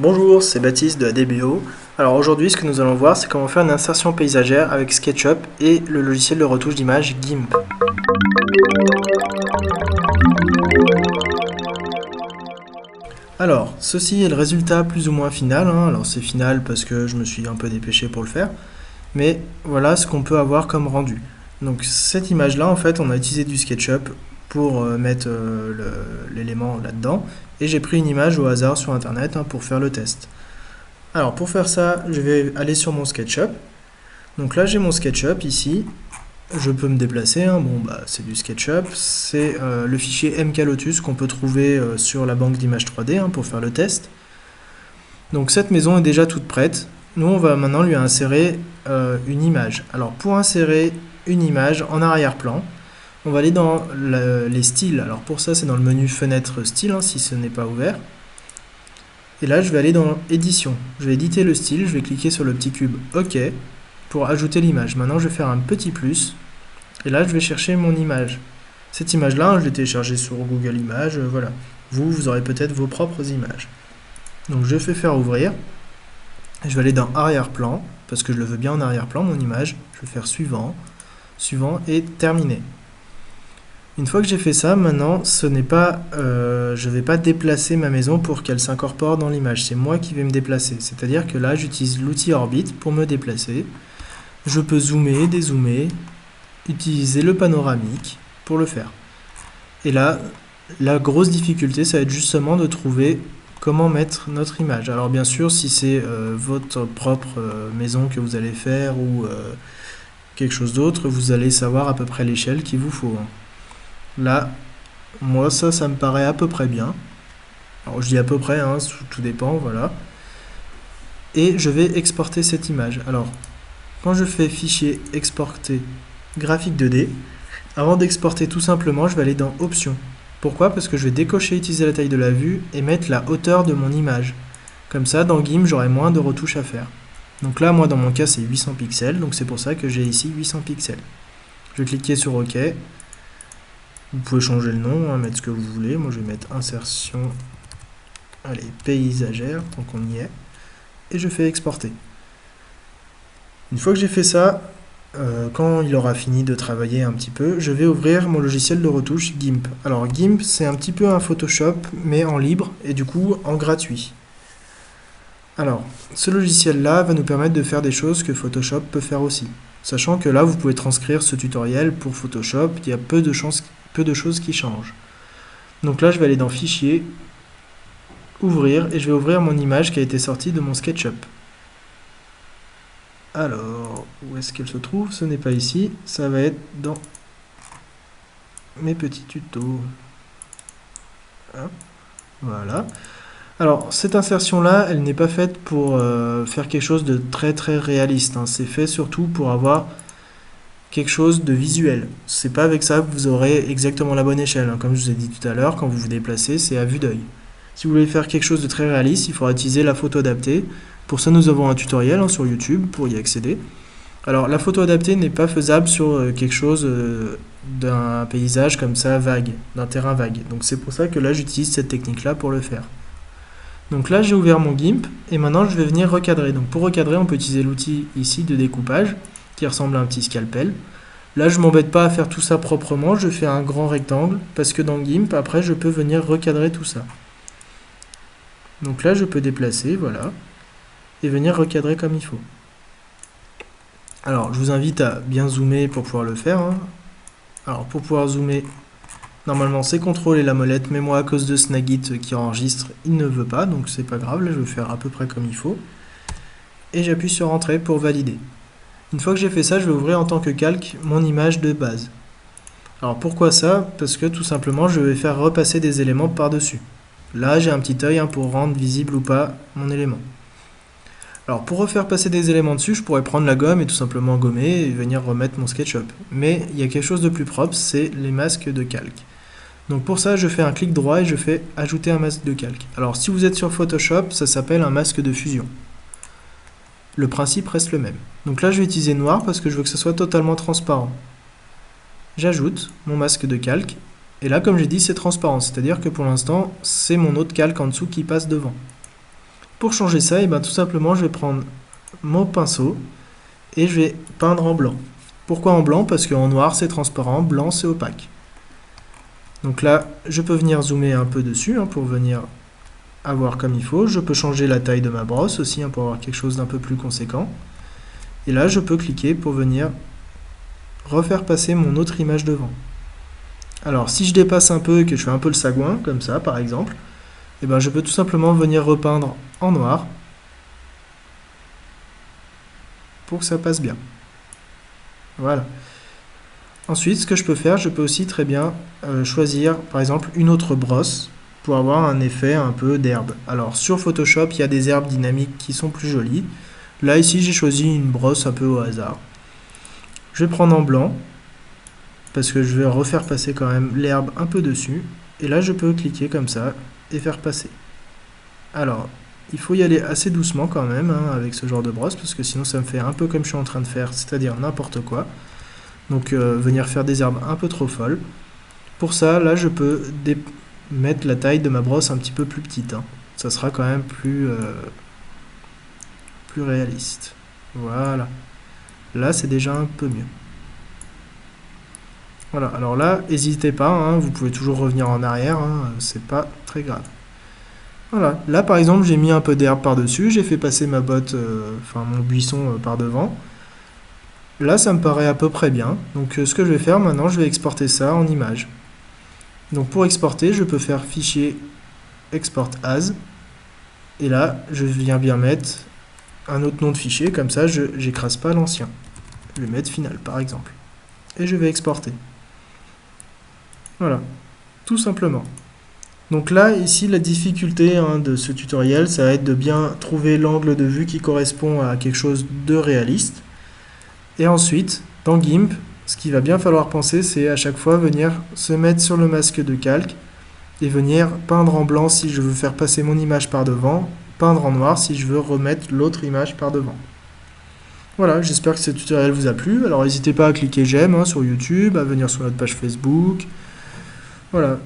Bonjour, c'est Baptiste de ADBio. Alors aujourd'hui, ce que nous allons voir, c'est comment faire une insertion paysagère avec SketchUp et le logiciel de retouche d'image GIMP. Alors, ceci est le résultat plus ou moins final. Alors c'est final parce que je me suis un peu dépêché pour le faire. Mais voilà ce qu'on peut avoir comme rendu. Donc cette image-là, en fait, on a utilisé du SketchUp pour mettre l'élément là-dedans. Et j'ai pris une image au hasard sur Internet pour faire le test. Alors pour faire ça, je vais aller sur mon SketchUp. Donc là j'ai mon SketchUp ici. Je peux me déplacer, c'est du SketchUp. C'est le fichier MKLotus qu'on peut trouver sur la banque d'images 3D pour faire le test. Donc cette maison est déjà toute prête. Nous on va maintenant lui insérer une image. Alors pour insérer une image en arrière-plan, on va aller dans les styles. Alors pour ça c'est dans le menu fenêtre style si ce n'est pas ouvert. Et là, je vais aller dans édition. Je vais éditer le style, je vais cliquer sur le petit cube OK pour ajouter l'image. Maintenant, je vais faire un petit plus. Et là, je vais chercher mon image. Cette image-là, je l'ai téléchargée sur Google Images. Voilà. Vous aurez peut-être vos propres images. Donc, je fais faire ouvrir. Je vais aller dans arrière-plan, parce que je le veux bien en arrière-plan, mon image. Je vais faire suivant, suivant et terminé. Une fois que j'ai fait ça, maintenant, je ne vais pas déplacer ma maison pour qu'elle s'incorpore dans l'image. C'est moi qui vais me déplacer. C'est-à-dire que là, j'utilise l'outil Orbit pour me déplacer. Je peux zoomer, dézoomer, utiliser le panoramique pour le faire. Et là, la grosse difficulté, ça va être justement de trouver comment mettre notre image. Alors bien sûr, si c'est votre propre maison que vous allez faire ou quelque chose d'autre, vous allez savoir à peu près l'échelle qu'il vous faut. Là, moi ça me paraît à peu près bien. Alors je dis à peu près, tout dépend, voilà. Et je vais exporter cette image. Alors, quand je fais fichier exporter graphique 2D, avant d'exporter tout simplement, je vais aller dans options. Pourquoi? Parce que je vais décocher utiliser la taille de la vue et mettre la hauteur de mon image. Comme ça, dans GIMP, j'aurai moins de retouches à faire. Donc là, moi dans mon cas, c'est 800 pixels, donc c'est pour ça que j'ai ici 800 pixels. Je vais cliquer sur OK. Vous pouvez changer le nom, mettre ce que vous voulez. Moi, je vais mettre insertion paysagère, tant qu'on y est. Et je fais exporter. Une fois que j'ai fait ça, quand il aura fini de travailler un petit peu, je vais ouvrir mon logiciel de retouche GIMP. Alors GIMP, c'est un petit peu un Photoshop, mais en libre et du coup en gratuit. Alors, ce logiciel-là va nous permettre de faire des choses que Photoshop peut faire aussi. Sachant que là, vous pouvez transcrire ce tutoriel pour Photoshop, il y a peu de choses qui changent. Donc là, je vais aller dans Fichier, Ouvrir, et je vais ouvrir mon image qui a été sortie de mon SketchUp. Alors, où est-ce qu'elle se trouve? Ce n'est pas ici, ça va être dans mes petits tutos. Voilà. Alors, cette insertion-là, elle n'est pas faite pour faire quelque chose de très très réaliste. C'est fait surtout pour avoir quelque chose de visuel. C'est pas avec ça que vous aurez exactement la bonne échelle. Comme je vous ai dit tout à l'heure, quand vous vous déplacez, c'est à vue d'œil. Si vous voulez faire quelque chose de très réaliste, il faudra utiliser la photo adaptée. Pour ça, nous avons un tutoriel sur YouTube pour y accéder. Alors, la photo adaptée n'est pas faisable sur quelque chose d'un paysage comme ça, vague, d'un terrain vague. Donc c'est pour ça que là, j'utilise cette technique-là pour le faire. Donc là, j'ai ouvert mon GIMP et maintenant, je vais venir recadrer. Donc pour recadrer, on peut utiliser l'outil ici de découpage qui ressemble à un petit scalpel. Là, je ne m'embête pas à faire tout ça proprement, je fais un grand rectangle parce que dans GIMP, après, je peux venir recadrer tout ça. Donc là, je peux déplacer, voilà, et venir recadrer comme il faut. Alors, je vous invite à bien zoomer pour pouvoir le faire. Alors, pour pouvoir zoomer, normalement, c'est CTRL et la molette, mais moi, à cause de Snagit qui enregistre, il ne veut pas, donc c'est pas grave. Là, je vais faire à peu près comme il faut. Et j'appuie sur Entrée pour valider. Une fois que j'ai fait ça, je vais ouvrir en tant que calque mon image de base. Alors, pourquoi ça? Parce que tout simplement, je vais faire repasser des éléments par-dessus. Là, j'ai un petit œil pour rendre visible ou pas mon élément. Alors, pour refaire passer des éléments dessus, je pourrais prendre la gomme et tout simplement gommer et venir remettre mon SketchUp. Mais il y a quelque chose de plus propre, c'est les masques de calque. Donc pour ça, je fais un clic droit et je fais ajouter un masque de calque. Alors, si vous êtes sur Photoshop, ça s'appelle un masque de fusion. Le principe reste le même. Donc là, je vais utiliser noir parce que je veux que ce soit totalement transparent. J'ajoute mon masque de calque. Et là, comme j'ai dit, c'est transparent. C'est-à-dire que pour l'instant, c'est mon autre calque en dessous qui passe devant. Pour changer ça, et ben, tout simplement, je vais prendre mon pinceau et je vais peindre en blanc. Pourquoi en blanc? Parce qu'en noir c'est transparent, blanc c'est opaque. Donc là, je peux venir zoomer un peu dessus pour venir avoir comme il faut. Je peux changer la taille de ma brosse aussi pour avoir quelque chose d'un peu plus conséquent. Et là, je peux cliquer pour venir refaire passer mon autre image devant. Alors, si je dépasse un peu et que je fais un peu le sagouin, comme ça par exemple, et ben, je peux tout simplement venir repeindre en noir pour que ça passe bien. Voilà. Ensuite, ce que je peux faire, je peux aussi très bien choisir par exemple une autre brosse pour avoir un effet un peu d'herbe. Alors sur Photoshop, il y a des herbes dynamiques qui sont plus jolies. Là ici, j'ai choisi une brosse un peu au hasard. Je vais prendre en blanc parce que je vais refaire passer quand même l'herbe un peu dessus. Et là, je peux cliquer comme ça et faire passer. Alors, il faut y aller assez doucement quand même avec ce genre de brosse parce que sinon ça me fait un peu comme je suis en train de faire, c'est-à-dire n'importe quoi. Donc venir faire des herbes un peu trop folles. Pour ça, là, je peux mettre la taille de ma brosse un petit peu plus petite. Ça sera quand même plus réaliste. Voilà. Là, c'est déjà un peu mieux. Voilà. Alors là, n'hésitez pas. Vous pouvez toujours revenir en arrière. C'est pas très grave. Voilà. Là, par exemple, j'ai mis un peu d'herbe par-dessus. J'ai fait passer ma botte, mon buisson par devant. Là, ça me paraît à peu près bien. Donc, ce que je vais faire maintenant, je vais exporter ça en image. Donc, pour exporter, je peux faire fichier export as. Et là, je viens bien mettre un autre nom de fichier. Comme ça, je n'écrase pas l'ancien. Je vais mettre final, par exemple. Et je vais exporter. Voilà. Tout simplement. Donc là, ici, la difficulté de ce tutoriel, ça va être de bien trouver l'angle de vue qui correspond à quelque chose de réaliste. Et ensuite, dans GIMP, ce qu'il va bien falloir penser, c'est à chaque fois venir se mettre sur le masque de calque et venir peindre en blanc si je veux faire passer mon image par devant, peindre en noir si je veux remettre l'autre image par devant. Voilà, j'espère que ce tutoriel vous a plu. Alors n'hésitez pas à cliquer j'aime sur YouTube, à venir sur notre page Facebook. Voilà.